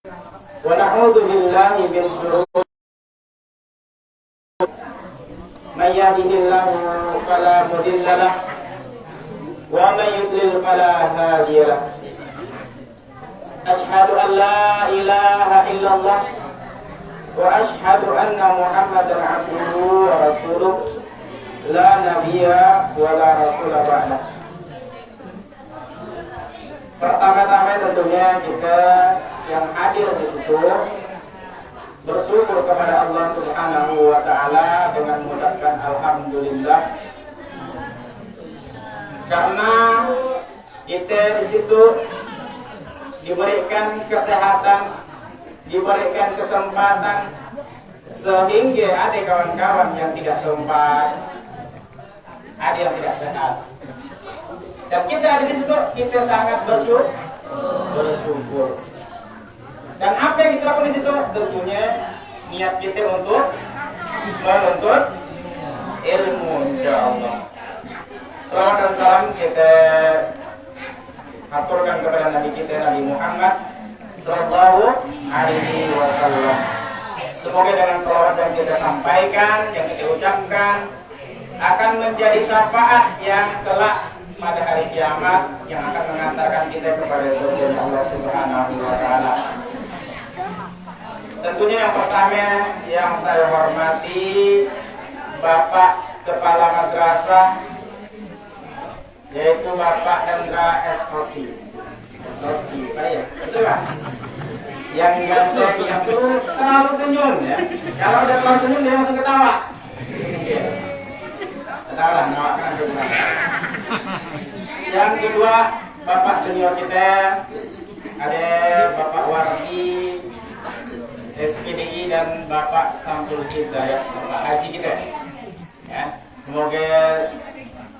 Wa na'udzu billahi min syururi may yahdihillahu fala mudilla lahu wa may yudlil fala hadiya lahu. Asyhadu an la ilaha illallah wa asyhadu anna Muhammadan abduhu wa rasuluh la nabiyya wa la rasula ba'dah. Pertama-tama tentunya kita yang hadir di situ bersyukur kepada Allah Subhanahu wa taala dengan mengucapkan alhamdulillah, karena kita di situ diberikan kesehatan, diberikan kesempatan, sehingga ada kawan-kawan yang tidak sempat, ada yang tidak sehat. Dan kita ada di situ, kita sangat bersyukur. Dan apa yang kita lakukan di situ? Tentunya niat kita untuk menuntut ilmu, insyaallah. Salawat dan salam kita aturkan kepada Nabi kita, Nabi Muhammad sallallahu alaihi wasallam. Semoga dengan salawat yang kita sampaikan, yang kita ucapkan, akan menjadi syafaat yang kelak pada hari kiamat yang akan mengantarkan kita kepada surga Allah Subhanahu wa taala. Tentunya yang pertama yang saya hormati Bapak Kepala Madrasah, yaitu Bapak Hendra Eskosi, ya, betul kan? Yang ganteng, yang tuh selalu senyum ya. Kalau udah selalu senyum dia langsung ketawa. Ketawa, nawakan juga. Yang kedua, Bapak senior kita, ada Bapak Wardi SPDI dan Bapak Samsul Hidayat, Bapak Haji kita. Ya, semoga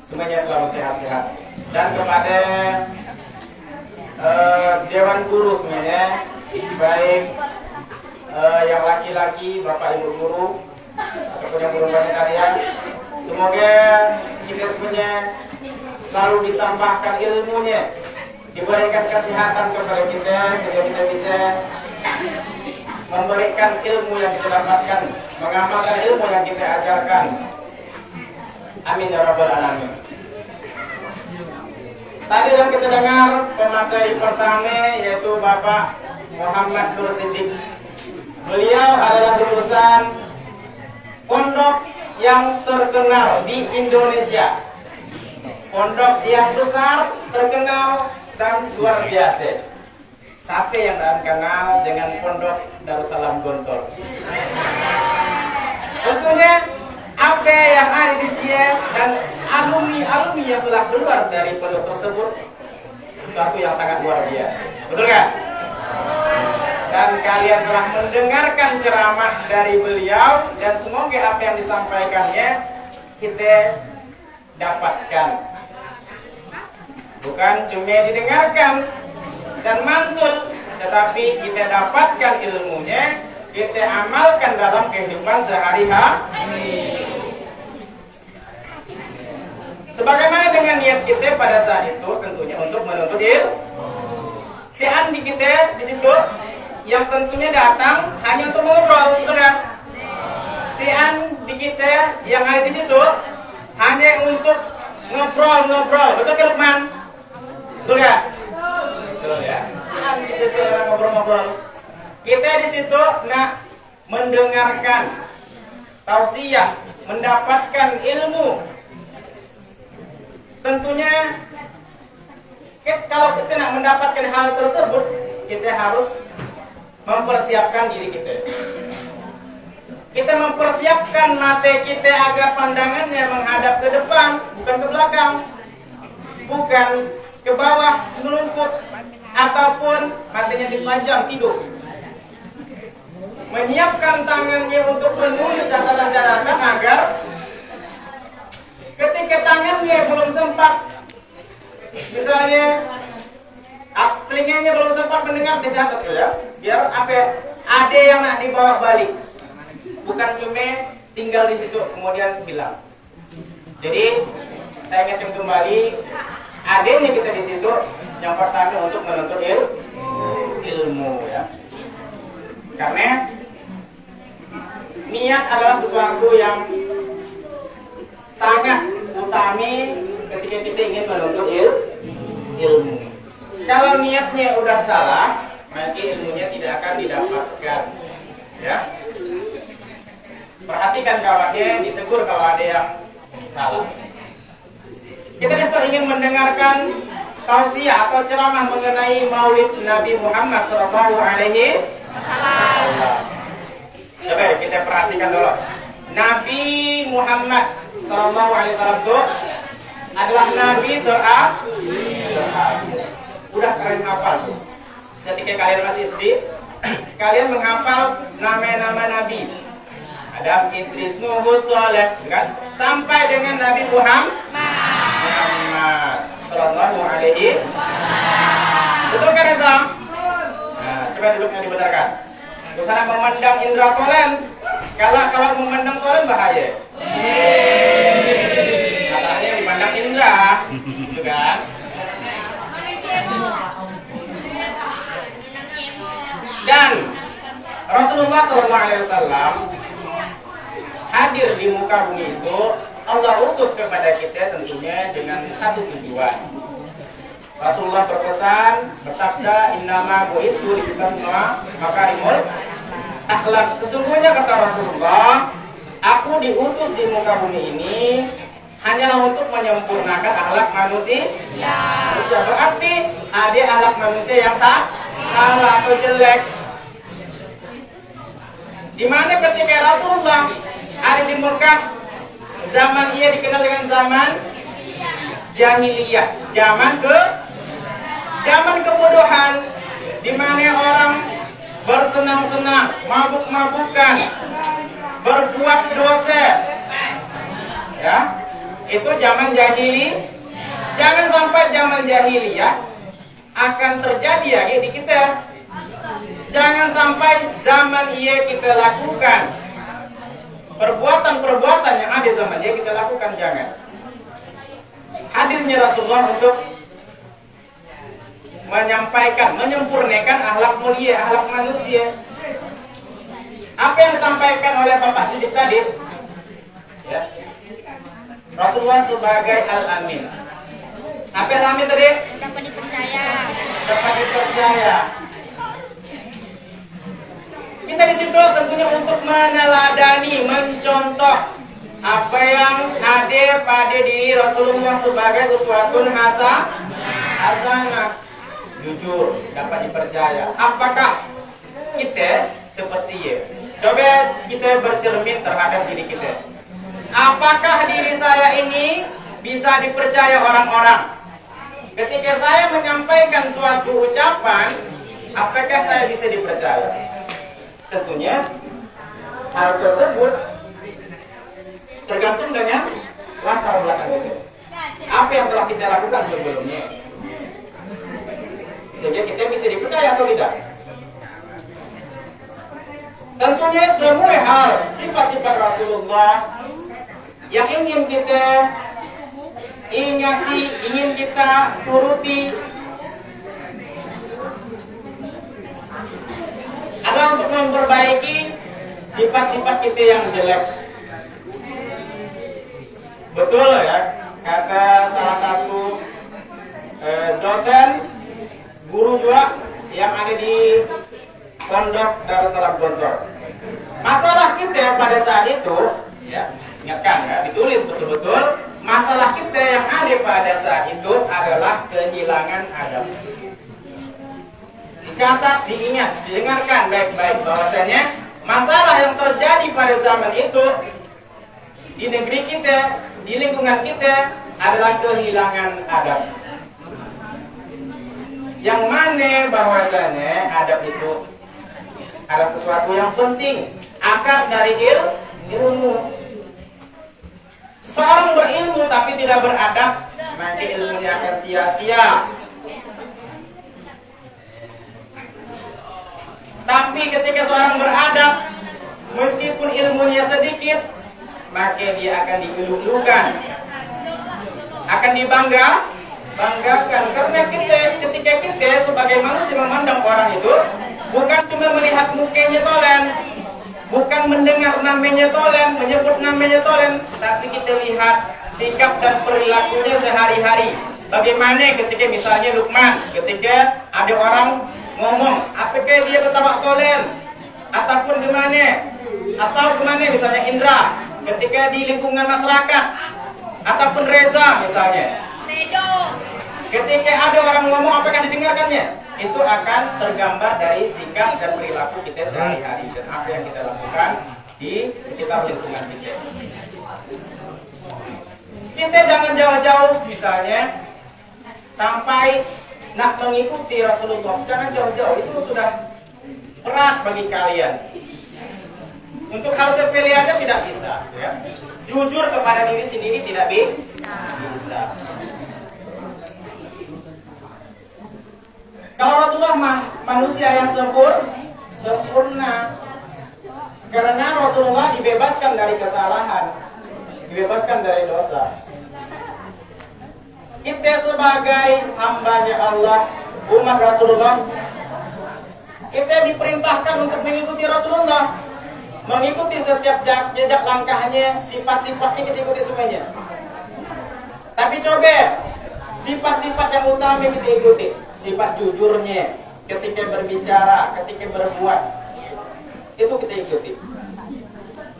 semuanya selalu sehat-sehat. Dan kepada Dewan Guru semuanya, baik yang laki-laki, Bapak Ibu Guru, ataupun yang guru wanita, semoga kita semuanya selalu ditambahkan ilmunya, diberikan kesehatan kepada kita sehingga kita bisa memberikan ilmu yang kita dapatkan, mengamalkan ilmu yang kita ajarkan. Amin ya rabbal alamin. Tadi yang kita dengar pemateri pertama yaitu Bapak Muhammad Nur Siddiq. Beliau adalah lulusan pondok yang terkenal di Indonesia, pondok yang besar, terkenal dan luar biasa. Siapa yang tidak kenal dengan pondok Darussalam Gontor? Tentunya apa yang ada di sini dan alumni yang telah keluar dari pondok tersebut sesuatu yang sangat luar biasa, betul kan? Dan kalian telah mendengarkan ceramah dari beliau, dan semoga apa yang disampaikannya kita dapatkan, bukan cuma didengarkan dan mantul, tetapi kita dapatkan ilmunya, kita amalkan dalam kehidupan sehari-hari. Sebagaimana dengan niat kita pada saat itu, tentunya untuk menuntut ilmu. Si Andi kita di situ yang tentunya datang hanya untuk ngobrol, betul kan? Si Andi kita yang ada di situ hanya untuk ngobrol, betul kan Lukman? Betul ya? Betul ya. Si Andi kita setelah ngobrol-ngobrol. Kita di situ nak mendengarkan tausiah, mendapatkan ilmu. Tentunya kalau kita nak mendapatkan hal tersebut, kita harus mempersiapkan diri kita. Kita mempersiapkan mata kita agar pandangannya menghadap ke depan, bukan ke belakang, bukan ke bawah menungkuk, ataupun matanya dipajang tidur. Menyiapkan tangannya untuk menulis catatan-catatan agar ketika tangannya belum sempat, misalnya telinganya belum sempat mendengar, dicatat ya, biar apa? Ada yang nak dibawa balik, bukan cuma tinggal di situ kemudian bilang. Jadi saya ingatkan kembali, adanya kita di situ yang pertama untuk menuntut ilmu ya. Karena niat adalah sesuatu yang sangat utami ketika kita ingin menuntut ilmu. Kalau niatnya udah salah, maka ilmunya tidak akan didapatkan. Ya. Perhatikan kawannya, ditegur kalau ada yang salah. Kita besok ingin mendengarkan tausiah atau ceramah mengenai Maulid Nabi Muhammad SAW. Coba kita perhatikan dulu. Nabi Muhammad SAW itu adalah Nabi terakhir. Udah kalian hafal tuh. Ketika kalian masih SD, kalian menghafal nama-nama Nabi. Adam, Idris, Nuh, Hud, Saleh, kan? Sampai dengan Nabi Muhammad Sallallahu Alaihi Wasallam. Betul kan Reza? Nah, coba duduknya dibenarkan. Usah memandang indra tolen. Kalau memandang tolen bahaya. Masalahnya dipandang indra, gitu kan? Dan Rasulullah SAW hadir di muka bumi itu Allah utus kepada kita tentunya dengan satu tujuan. Rasulullah berpesan, bersabda, innama bu'itsu liutammima makarimul akhlak. Sesungguhnya kata Rasulullah, aku diutus di muka bumi ini hanyalah untuk menyempurnakan akhlak manusia. Manusia berarti ada akhlak manusia yang salah atau jelek. Di mana ketika Rasulullah ada di Mekah, zaman ia dikenal dengan zaman jahiliyah, zaman kebodohan, di mana orang bersenang-senang, mabuk-mabukan, berbuat dosa. Ya, itu zaman jahili. Jangan sampai zaman jahiliyah akan terjadi lagi di kita. Jangan sampai zaman ia kita lakukan perbuatan-perbuatan yang ada zaman dia kita lakukan, jangan. Hadirnya Rasulullah untuk menyampaikan, menyempurnakan akhlak mulia, akhlak manusia. Apa yang disampaikan oleh Bapak Siddiq tadi? Ya. Rasulullah sebagai Al-Amin. Apa Al-Amin tadi? Dapat dipercaya. Dapat dipercaya. Kita di situ tentunya untuk meneladani, mencontoh apa yang ada pada diri Rasulullah sebagai uswatun hasanah. Jujur, dapat dipercaya. Apakah kita seperti ini? Coba kita bercermin terhadap diri kita. Apakah diri saya ini bisa dipercaya orang-orang? Ketika saya menyampaikan suatu ucapan, apakah saya bisa dipercaya? Tentunya hal tersebut tergantung dengan latar belakang kita. Apa yang telah kita lakukan sebelumnya, sehingga kita bisa dipercaya atau tidak. Tentunya semua hal sifat-sifat Rasulullah yang ingin kita ingati, ingin kita turuti adalah untuk memperbaiki sifat-sifat kita yang jelek. Betul ya, kata salah satu dosen, guru juga yang ada di Pondok Darussalam Gontor. Masalah kita pada saat itu, ya, ingatkan ya, ditulis betul-betul. Masalah kita yang ada pada saat itu adalah kehilangan adab. Dicatat, diingat, didengarkan baik-baik bahwasanya masalah yang terjadi pada zaman itu di negeri kita, di lingkungan kita adalah kehilangan adab. Yang mana bahwasanya adab itu adalah sesuatu yang penting, akar dari ilmu. Seorang berilmu tapi tidak beradab, maka ilmunya akan sia-sia. Tapi ketika seorang beradab, meskipun ilmunya sedikit, maka dia akan digelulukan, akan dibanggakan. Karena ketika kita sebagai manusia memandang orang itu bukan cuma melihat lihat mukanya tolen, bukan mendengar namanya tolen, menyebut namanya tolen, tapi kita lihat sikap dan perilakunya sehari-hari. Bagaimana ketika misalnya Lukman, ketika ada orang ngomong, apakah dia ketawa tolen, ataupun di mana, atau kemana misalnya Indra, ketika di lingkungan masyarakat, ataupun Reza misalnya. Ketika ada orang ngomong, apakah didengarkannya? Itu akan tergambar dari sikap dan perilaku kita sehari-hari dan apa yang kita lakukan di sekitar lingkungan kita. Kita jangan jauh-jauh misalnya sampai nak mengikuti Rasulullah, jangan jauh-jauh, itu sudah berat bagi kalian. Untuk hal sepele aja tidak bisa, ya. Jujur kepada diri sendiri tidak bisa. Kalau Rasulullah manusia yang sempurna, karena Rasulullah dibebaskan dari kesalahan, dibebaskan dari dosa. Kita sebagai hambanya Allah, umat Rasulullah, kita diperintahkan untuk mengikuti Rasulullah, mengikuti setiap jejak langkahnya, sifat-sifatnya kita ikuti semuanya. Tapi coba sifat-sifat yang utama kita ikuti, sifat jujurnya, ketika berbicara, ketika berbuat, itu kita ikuti.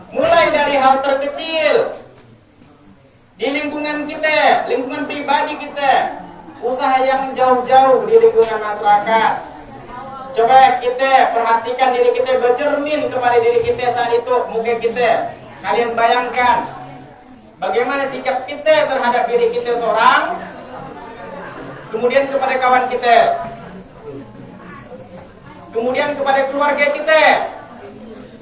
Mulai dari hal terkecil di lingkungan kita, lingkungan pribadi kita, usaha yang jauh-jauh di lingkungan masyarakat. Coba kita perhatikan diri kita, bercermin kepada diri kita saat itu, muka kita. Kalian bayangkan bagaimana sikap kita terhadap diri kita seorang, kemudian kepada kawan kita, kemudian kepada keluarga kita.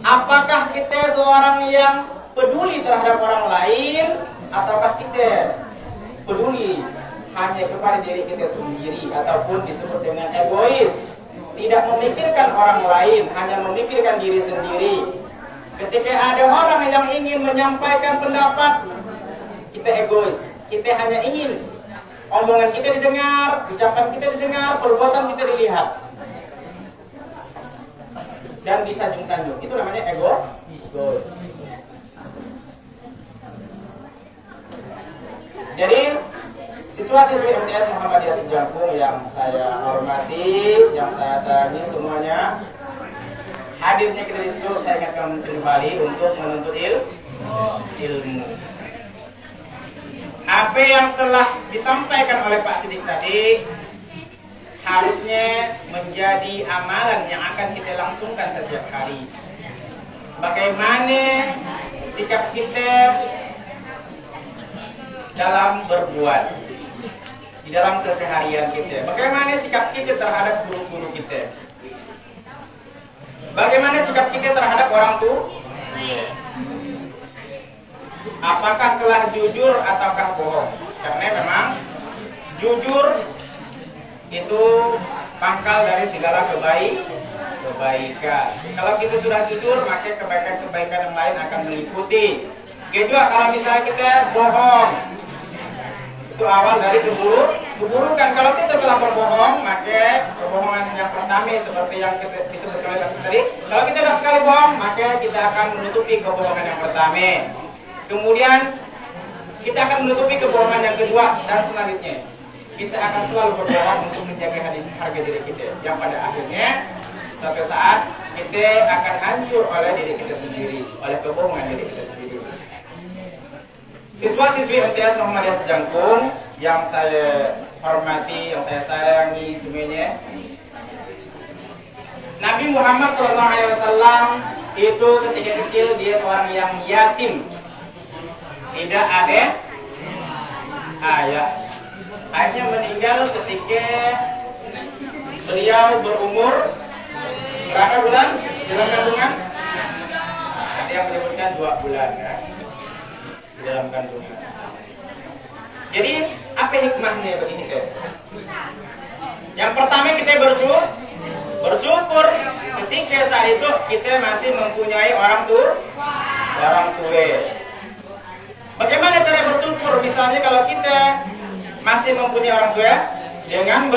Apakah kita seorang yang peduli terhadap orang lain, ataukah kita peduli hanya kepada diri kita sendiri, ataupun disebut dengan egois, tidak memikirkan orang lain, hanya memikirkan diri sendiri. Ketika ada orang yang ingin menyampaikan pendapat, kita egois, kita hanya ingin omongan kita didengar, ucapan kita didengar, perbuatan kita dilihat dan disanjung-sanjung. Itu namanya egois. Jadi siswa-siswi MTS Muhammadiyah Sejangkung yang saya hormati, yang saya sayangi semuanya, hadirnya kita di situ saya ingatkan kembali untuk menuntut ilmu. Apa yang telah disampaikan oleh Pak Sidik tadi harusnya menjadi amalan yang akan kita langsungkan setiap hari. Bagaimana sikap kita dalam berbuat, di dalam keseharian kita. Bagaimana sikap kita terhadap guru-guru kita. Bagaimana sikap kita terhadap orang tua. Apakah telah jujur ataukah bohong? Karena memang jujur itu pangkal dari segala kebaikan. Kalau kita sudah jujur, maka kebaikan-kebaikan yang lain akan mengikuti. Juga kalau misalnya kita bohong, itu awal dari keburukan. Kalau kita telah berbohong, maka kebohongan yang pertama seperti yang kita disebut oleh Pak tadi. Kalau kita sudah sekali bohong, maka kita akan menutupi kebohongan yang pertama. Kemudian kita akan menutupi kebohongan yang kedua dan selanjutnya. Kita akan selalu berbohong untuk menjaga harga diri kita. Yang pada akhirnya suatu saat kita akan hancur oleh diri kita sendiri, oleh kebohongan diri kita sendiri. Siswa-siswi MTS Muhammadiyah Sejangkung yang saya hormati, yang saya sayangi semuanya, Nabi Muhammad SAW itu ketika kecil dia seorang yang yatim, tidak ada ayah. Ayahnya meninggal ketika beliau berumur berapa bulan dalam kandungan? Ada yang menyebutkan 2 bulan ya, di dalam kandungan. Jadi apa hikmahnya bagi kita? Yang pertama kita bersyukur ketika saat itu kita masih mempunyai orang tua. Bagaimana cara bersyukur? Misalnya kalau kita masih mempunyai orang tua, dengan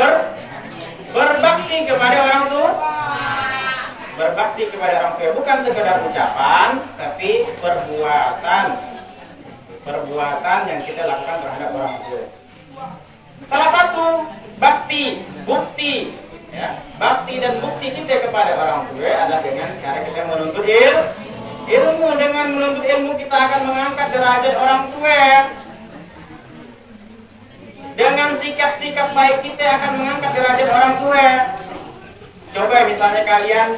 berbakti kepada orang tua. berbakti kepada orang tua bukan sekedar ucapan, tapi perbuatan yang kita lakukan terhadap orang tua. Salah satu bukti ya, bakti dan bukti kita kepada orang tua adalah dengan cara kita menuntut ilmu. Dengan menuntut ilmu kita akan mengangkat derajat orang tua. Dengan sikap-sikap baik kita akan mengangkat derajat orang tua. Coba misalnya kalian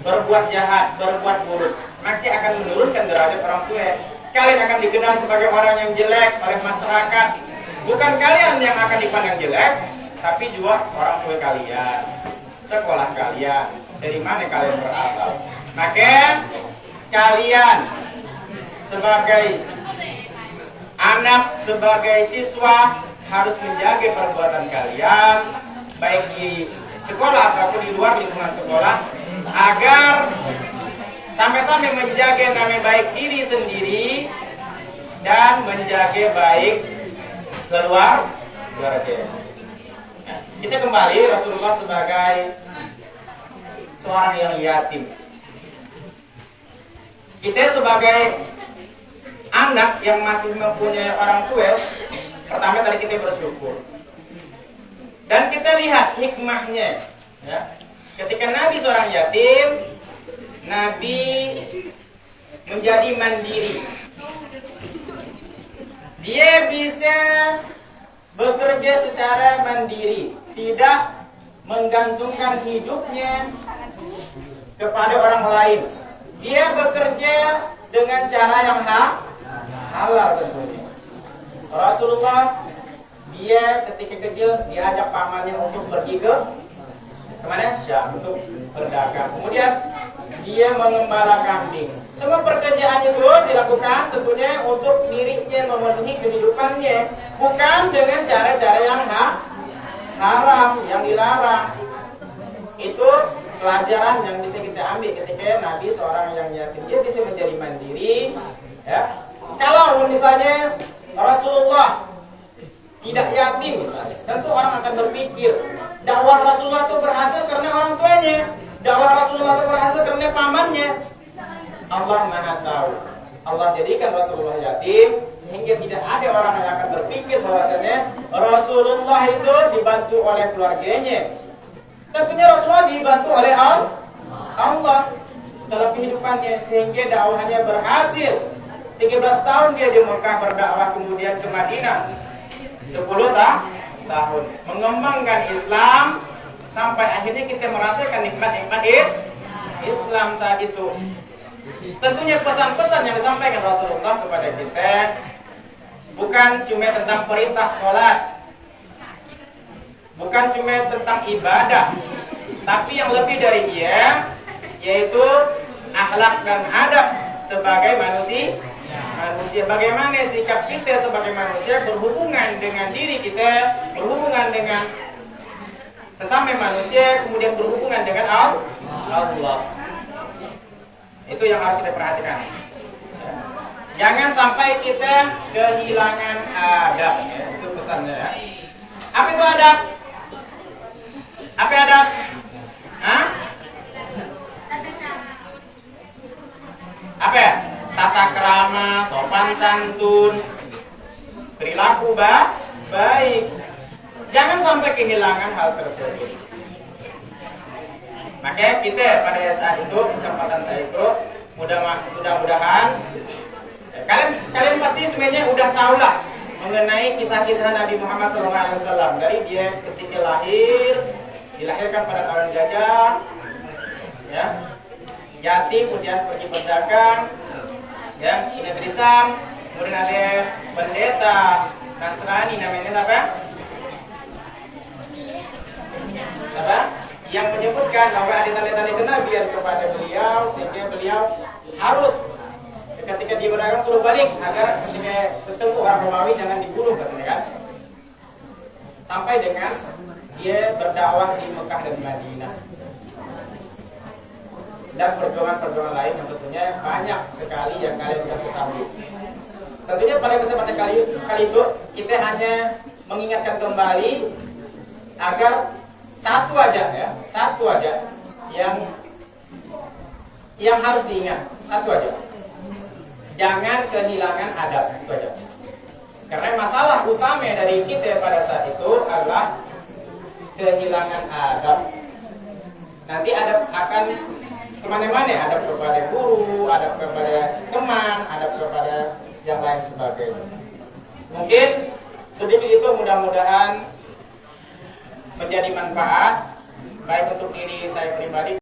berbuat jahat, berbuat buruk, maka akan menurunkan derajat orang tua. Kalian akan dikenal sebagai orang yang jelek oleh masyarakat. Bukan kalian yang akan dipandang jelek, tapi juga orang tua kalian, sekolah kalian, dari mana kalian berasal. Maka kalian sebagai anak, sebagai siswa harus menjaga perbuatan kalian, baik di sekolah ataupun di luar lingkungan sekolah, agar sama-sama menjaga nama baik diri sendiri dan menjaga baik keluarga. Kita kembali Rasulullah sebagai seorang yang yatim. Kita sebagai anak yang masih mempunyai orang tua, pertama tadi kita bersyukur. Dan kita lihat hikmahnya. Ya. Ketika Nabi seorang yatim, Nabi menjadi mandiri. Dia bisa bekerja secara mandiri, tidak menggantungkan hidupnya kepada orang lain. Dia bekerja dengan cara yang halal tentunya. Rasulullah dia ketika kecil diajak pamannya untuk pergi ke kemana? Syam untuk berdagang. Kemudian dia mengembala kambing. Semua pekerjaan itu dilakukan tentunya untuk dirinya memenuhi kehidupannya, bukan dengan cara-cara yang haram, yang dilarang. Itu pelajaran yang bisa kita ambil ketika Nabi seorang yang yatim. Dia bisa menjadi mandiri. Ya. Kalau misalnya Rasulullah tidak yatim misalnya, tentu orang akan berpikir dakwah Rasulullah itu berhasil karena orang tuanya, dakwah Rasulullah itu berhasil karena pamannya. Allah Maha tahu. Allah jadikan Rasulullah yatim sehingga tidak ada orang yang akan berpikir bahwasanya Rasulullah itu dibantu oleh keluarganya. Tentunya Rasulullah dibantu oleh Allah dalam kehidupannya sehingga dakwahnya berhasil. 13 tahun dia di Mekah berdakwah, kemudian ke Madinah 10 tahun mengembangkan Islam sampai akhirnya kita merasakan nikmat-nikmat Islam saat itu. Tentunya pesan-pesan yang disampaikan Rasulullah kepada kita bukan cuma tentang perintah sholat, bukan cuma tentang ibadah, tapi yang lebih dari dia yaitu akhlak dan adab sebagai manusia. Bagaimana sikap kita sebagai manusia berhubungan dengan diri kita, berhubungan dengan sesama manusia, kemudian berhubungan dengan Allah. Itu yang harus kita perhatikan. Jangan sampai kita kehilangan adab. Ya. Itu pesannya. Ya. Apa itu adab? Apa adab? Hah? Apa ya? Tata krama, sopan santun, perilaku baik. Jangan sampai kehilangan hal tersebut. Maka kita pada saat itu, kesempatan saya itu, mudah-mudahan kalian pasti sebenarnya udah tahu lah mengenai kisah-kisah Nabi Muhammad SAW dari dia ketika dilahirkan pada tahun gajah, ya, yatim, kemudian pergi berdagang, ya, ke negeri Syam, kemudian ada pendeta Nasrani namanya apa? Yang menyebutkan bahwa ada tanda-tanda kenabian kepada beliau sehingga beliau harus ketika dia berdagang suruh balik agar ketika bertemu orang Romawi jangan dibunuh katanya kan. Sampai dengan dia berdakwah di Mekah dan Madinah. Dan perjuangan-perjuangan lain yang tentunya banyak sekali yang kalian sudah ketahui. Tentunya pada kesempatan kali itu kita hanya mengingatkan kembali agar satu aja yang yang harus diingat satu aja, jangan kehilangan adab, itu aja. Karena masalah utama dari kita pada saat itu adalah kehilangan adab. Nanti adab akan kemana-mana, adab kepada guru, adab kepada teman, adab kepada yang lain sebagainya. Mungkin sedikit itu mudah-mudahan menjadi manfaat baik untuk diri saya pribadi